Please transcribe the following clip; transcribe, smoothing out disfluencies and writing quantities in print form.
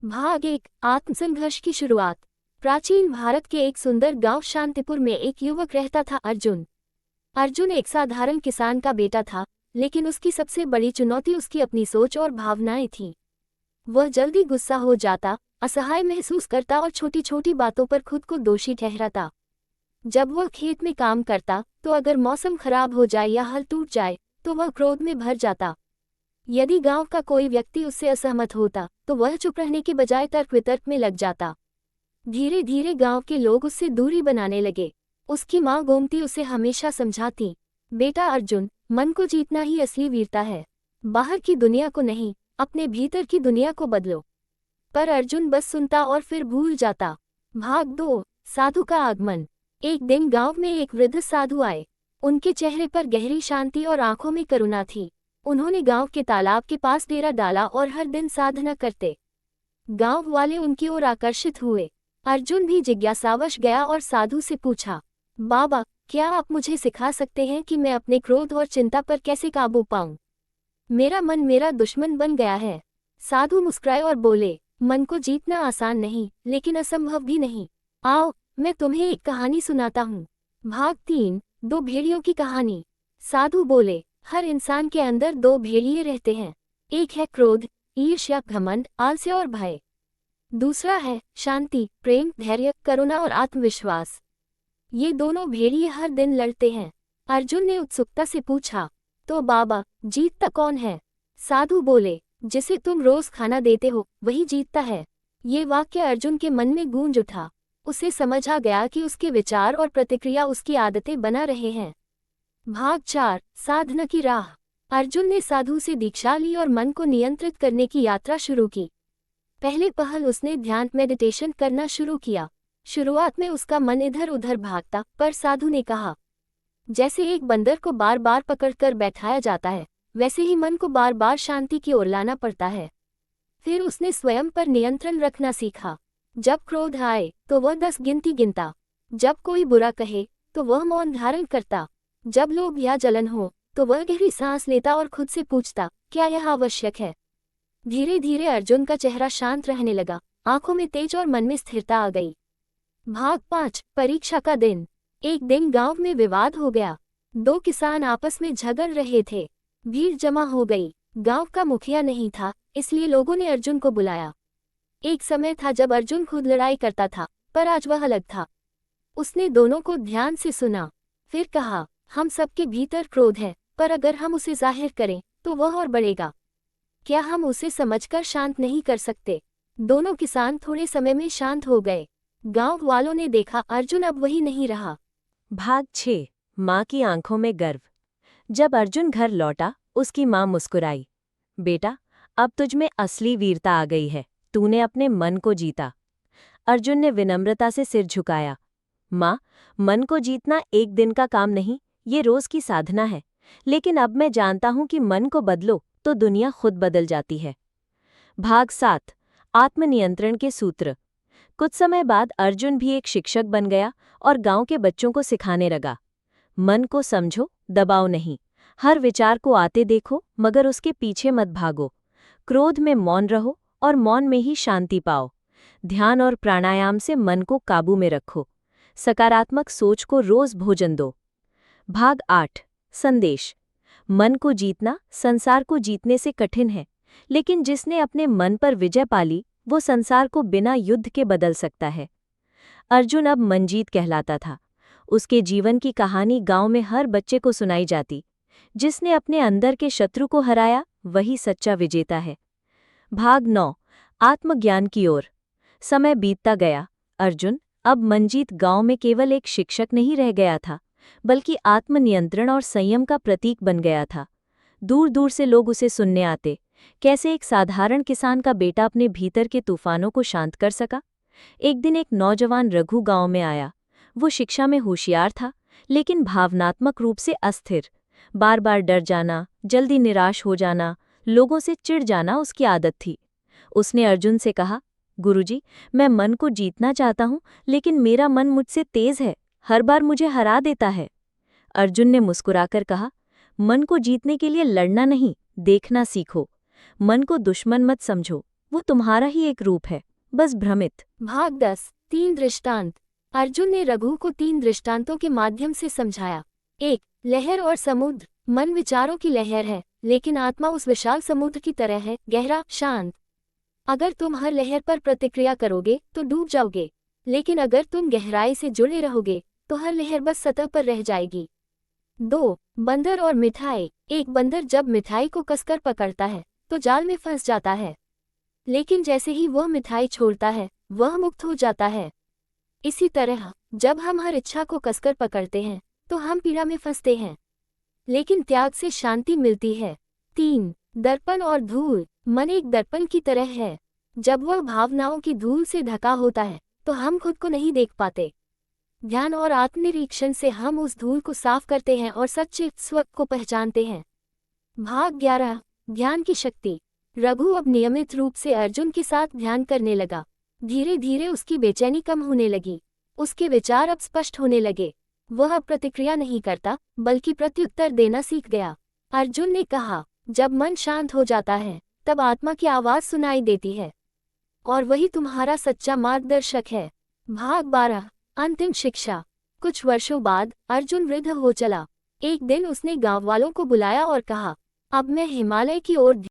भाग एक आत्मसंघर्ष की शुरुआत। प्राचीन भारत के एक सुंदर गांव शांतिपुर में एक युवक रहता था, अर्जुन। अर्जुन एक साधारण किसान का बेटा था, लेकिन उसकी सबसे बड़ी चुनौती उसकी अपनी सोच और भावनाएं थीं। वह जल्दी गुस्सा हो जाता, असहाय महसूस करता और छोटी छोटी बातों पर खुद को दोषी ठहराता। जब वह खेत में काम करता, तो अगर मौसम खराब हो जाए या हल टूट जाए, तो वह क्रोध में भर जाता। यदि गांव का कोई व्यक्ति उससे असहमत होता, तो वह चुप रहने के बजाय तर्क वितर्क में लग जाता। धीरे धीरे गांव के लोग उससे दूरी बनाने लगे। उसकी माँ गोमती उसे हमेशा समझाती, बेटा अर्जुन, मन को जीतना ही असली वीरता है। बाहर की दुनिया को नहीं, अपने भीतर की दुनिया को बदलो। पर अर्जुन बस सुनता और फिर भूल जाता। भाग 2 साधु का आगमन। एक दिन गांव में एक वृद्ध साधु आए। उनके चेहरे पर गहरी शांति और आंखों में करुणा थी। उन्होंने गांव के तालाब के पास डेरा डाला और हर दिन साधना करते। गांव वाले उनकी ओर आकर्षित हुए। अर्जुन भी जिज्ञासावश गया और साधु से पूछा, बाबा, क्या आप मुझे सिखा सकते हैं कि मैं अपने क्रोध और चिंता पर कैसे काबू पाऊं? मेरा मन मेरा दुश्मन बन गया है। साधु मुस्कुराए और बोले, मन को जीतना आसान नहीं, लेकिन असंभव भी नहीं। आओ, मैं तुम्हें एक कहानी सुनाता हूँ। भाग 3 दो भेड़ियों की कहानी। साधु बोले, हर इंसान के अंदर दो भेड़िए रहते हैं। एक है क्रोध, ईर्ष्या, घमंड, आलस्य और भय। दूसरा है शांति, प्रेम, धैर्य, करुणा और आत्मविश्वास। ये दोनों भेड़िए हर दिन लड़ते हैं। अर्जुन ने उत्सुकता से पूछा, तो बाबा, जीतता कौन है? साधु बोले, जिसे तुम रोज खाना देते हो, वही जीतता है। ये वाक्य अर्जुन के मन में गूंज उठा। उसे समझ आ गया कि उसके विचार और प्रतिक्रिया उसकी आदतें बना रहे हैं। भाग 4 साधना की राह। अर्जुन ने साधु से दीक्षा ली और मन को नियंत्रित करने की यात्रा शुरू की। पहले पहल उसने ध्यान मेडिटेशन करना शुरू किया। शुरुआत में उसका मन इधर उधर भागता, पर साधु ने कहा, जैसे एक बंदर को बार बार पकड़कर बैठाया जाता है, वैसे ही मन को बार बार शांति की ओर लाना पड़ता है। फिर उसने स्वयं पर नियंत्रण रखना सीखा। जब क्रोध आए तो वह 10 गिनती गिनता। जब कोई बुरा कहे तो वह मौन धारण करता। जब लोभ या जलन हो तो वह गहरी सांस लेता और खुद से पूछता, क्या यह आवश्यक है? धीरे धीरे अर्जुन का चेहरा शांत रहने लगा, आंखों में तेज और मन में स्थिरता आ गई। भाग 5 परीक्षा का दिन। एक दिन गांव में विवाद हो गया। दो किसान आपस में झगड़ रहे थे। भीड़ जमा हो गई। गांव का मुखिया नहीं था, इसलिए लोगों ने अर्जुन को बुलाया। एक समय था जब अर्जुन खुद लड़ाई करता था, पर आज वह अलग था। उसने दोनों को ध्यान से सुना, फिर कहा, हम सबके भीतर क्रोध है, पर अगर हम उसे जाहिर करें तो वह और बढ़ेगा। क्या हम उसे समझकर शांत नहीं कर सकते? दोनों किसान थोड़े समय में शांत हो गए। गांव वालों ने देखा अर्जुन अब वही नहीं रहा। भाग 6 माँ की आंखों में गर्व। जब अर्जुन घर लौटा, उसकी माँ मुस्कुराई, बेटा, अब तुझमें असली वीरता आ गई है, तूने अपने मन को जीता। अर्जुन ने विनम्रता से सिर झुकाया, माँ, मन को जीतना एक दिन का काम नहीं, ये रोज की साधना है। लेकिन अब मैं जानता हूं कि मन को बदलो तो दुनिया खुद बदल जाती है। भाग 7 आत्मनियंत्रण के सूत्र। कुछ समय बाद अर्जुन भी एक शिक्षक बन गया और गांव के बच्चों को सिखाने लगा, मन को समझो, दबाओ नहीं। हर विचार को आते देखो, मगर उसके पीछे मत भागो। क्रोध में मौन रहो और मौन में ही शांति पाओ। ध्यान और प्राणायाम से मन को काबू में रखो। सकारात्मक सोच को रोज भोजन दो। भाग 8 संदेश। मन को जीतना संसार को जीतने से कठिन है, लेकिन जिसने अपने मन पर विजय पाली, वो संसार को बिना युद्ध के बदल सकता है। अर्जुन अब मंजीत कहलाता था। उसके जीवन की कहानी गांव में हर बच्चे को सुनाई जाती। जिसने अपने अंदर के शत्रु को हराया, वही सच्चा विजेता है। भाग 9 आत्मज्ञान की ओर। समय बीतता गया। अर्जुन अब मंजीत गांव में केवल एक शिक्षक नहीं रह गया था, बल्कि आत्मनियंत्रण और संयम का प्रतीक बन गया था। दूर दूर से लोग उसे सुनने आते, कैसे एक साधारण किसान का बेटा अपने भीतर के तूफानों को शांत कर सका। एक दिन एक नौजवान रघु गांव में आया। वो शिक्षा में होशियार था, लेकिन भावनात्मक रूप से अस्थिर। बार बार डर जाना, जल्दी निराश हो जाना, लोगों से चिढ़ जाना उसकी आदत थी। उसने अर्जुन से कहा, गुरुजी, मैं मन को जीतना चाहता हूँ, लेकिन मेरा मन मुझसे तेज है, हर बार मुझे हरा देता है। अर्जुन ने मुस्कुराकर कहा, मन को जीतने के लिए लड़ना नहीं, देखना सीखो। मन को दुश्मन मत समझो, वो तुम्हारा ही एक रूप है, बस भ्रमित। भाग 10 3 दृष्टांत। अर्जुन ने रघु को 3 दृष्टांतों के माध्यम से समझाया। 1. लहर और समुद्र। मन विचारों की लहर है, लेकिन आत्मा उस विशाल समुद्र की तरह है, गहरा, शांत। अगर तुम हर लहर पर प्रतिक्रिया करोगे तो डूब जाओगे, लेकिन अगर तुम गहराई से जुड़े रहोगे तो हर लहर बस सतह पर रह जाएगी। 2. बंदर और मिठाई। एक बंदर जब मिठाई को कसकर पकड़ता है तो जाल में फंस जाता है, लेकिन जैसे ही वह मिठाई छोड़ता है वह मुक्त हो जाता है। इसी तरह जब हम हर इच्छा को कसकर पकड़ते हैं तो हम पीड़ा में फंसते हैं, लेकिन त्याग से शांति मिलती है। 3. दर्पण और धूल। मन एक दर्पण की तरह है। जब वह भावनाओं की धूल से ढका होता है तो हम खुद को नहीं देख पाते। ध्यान और आत्मनिरीक्षण से हम उस धूल को साफ करते हैं और सच्चे स्व को पहचानते हैं। भाग 11 ध्यान की शक्ति। रघु अब नियमित रूप से अर्जुन के साथ ध्यान करने लगा। धीरे धीरे उसकी बेचैनी कम होने लगी। उसके विचार अब स्पष्ट होने लगे। वह अब प्रतिक्रिया नहीं करता, बल्कि प्रत्युत्तर देना सीख गया। अर्जुन ने कहा, जब मन शांत हो जाता है तब आत्मा की आवाज सुनाई देती है, और वही तुम्हारा सच्चा मार्गदर्शक है। भाग 12 अंतिम शिक्षा। कुछ वर्षों बाद अर्जुन वृद्ध हो चला। एक दिन उसने गांव वालों को बुलाया और कहा, अब मैं हिमालय की ओर